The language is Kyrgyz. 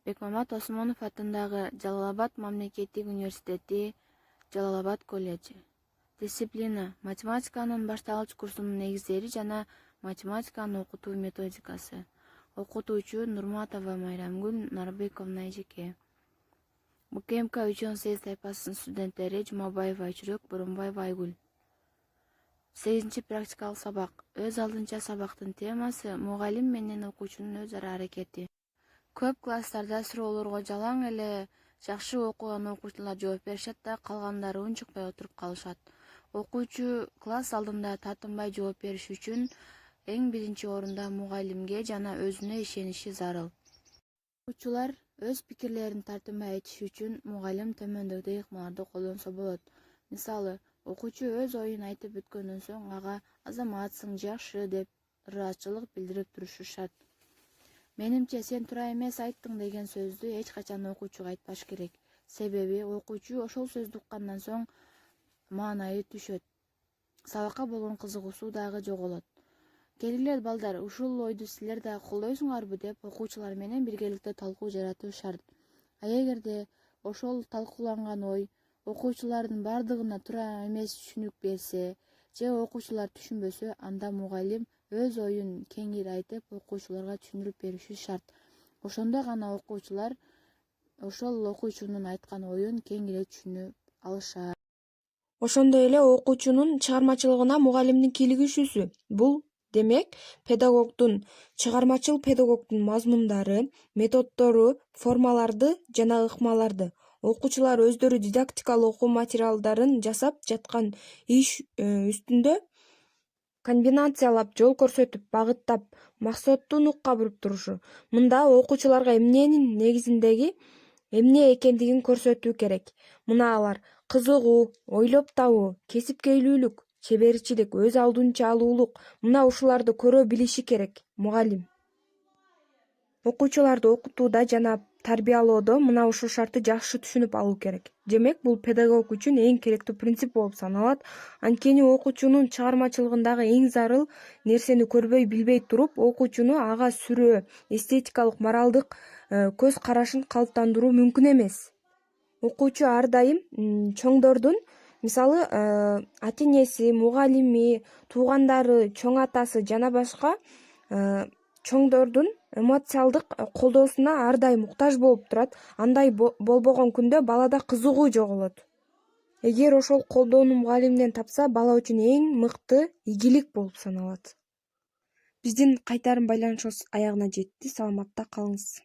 Бекмамат Осмонов атындагы Жалал-Абад мамлекеттик университети, Жалал-Абад колледжи. Дисциплина: математиканын башталгыч курсунун негиздери жана математиканы окутуу методикасы. Окутуучу: Нурматова Майрамгүл Нарбековна эжеке. УКМК 318 тайпасынын студенттери: Жумабаева Айчүрөк, Боронбаева Айгүл. 8 практикалык сабак. Өз алдынча сабактын темасы: мугалим менен окуучунун өз ара аракети. Көп класстарда суроолорго жалаң эле жакшы окуган окуучулар жооп беришет да, калгандары унчукпай отуруп калышат. Окуучу класс алдында тартынбай жооп бериш үчүн эң биринчи орунда мугалимге жана өзүнө ишениши зарыл. Окуучулар өз пикирлерин тартынбай айтыш үчүн мугалим төмөндөгү ыкмаларды колдонсо болот. Мисалы, окуучу өз оюн айтып бүткөндөн соң ага «азаматсың, жакшы» деп ыраазычылык билдирип турушу шарт. Менимче, сен туура эмес айттың деген сөздү эч качан окуучуга айтпаш керек. Себеби окуучу ошол сөздү уккандан соң маанайы түшөт. Сабакка болгон кызыгуусу дагы жоголот. Келгиле балдар, ушул ойду силер да колдойсуңарбы деп окуучулар менен биргеликте талкуу жаратуу шарт. А эгерде ошол талкууланган ой окуучулардын бардыгына туура эмес түшүнүк берсе же окуучулар түшүнбөсө, анда мугалим өз оюн кеңири айтып, окуучуларга түшүндүрүп бериши шарт. Ошондо гана окуучулар ошол окуучунун айткан оюн кеңири түшүнүп алышат. Ошондой эле окуучунун чыгармачылыгына мугалимдин кийлигишүүсү. Бул демек чыгармачыл педагогдун мазмундары, методдору, формаларды жана ыкмаларды окуучулар өздөрү дидактикалык окуу материалдарын жасап жаткан иш үстүндө комбинациялап, жол көрсөтүп, багыттап, максаттуу нукка буруп турушу. Мында окуучуларга эмненин негизиндеги эмне экендигин көрсөтүү керек. Мына алар: кызыгуу, ойлоп табуу, кесипкөйлүүлүк, чеберчилик, өз алдынча алуулук. Мына ушуларды көрө билиши керек мугалим. Окуучуларды окутууда жана тарбиялоодо мына ушул шартты жакшы түшүнүп алуу керек. Демек, бул педагог үчүн эң керектүү принцип болуп саналат. Анткени окуучунун чыгармачылыгындагы эң зарыл нерсени көрбөй билбей туруп, окуучуну ага сүрөө, эстетикалык, моралдык көз карашын калыптандыруу мүмкүн эмес. Окуучу ар дайым чоңдордун, мисалы, ата-энеси, мугалими, туугандары, чоң атасы жана башка чоңдордун эмоциалдык колдоосуна ар дайым муктаж болуп турат. Андай болбогон күндө балада кызыгуу жоголот. Эгер ошол колдоону мугалимден тапса, бала үчүн эң мыкты ийгилик болуп саналат. Биздин кайтарым байланышыбыз аягына жетти. Саламатта калыңыз.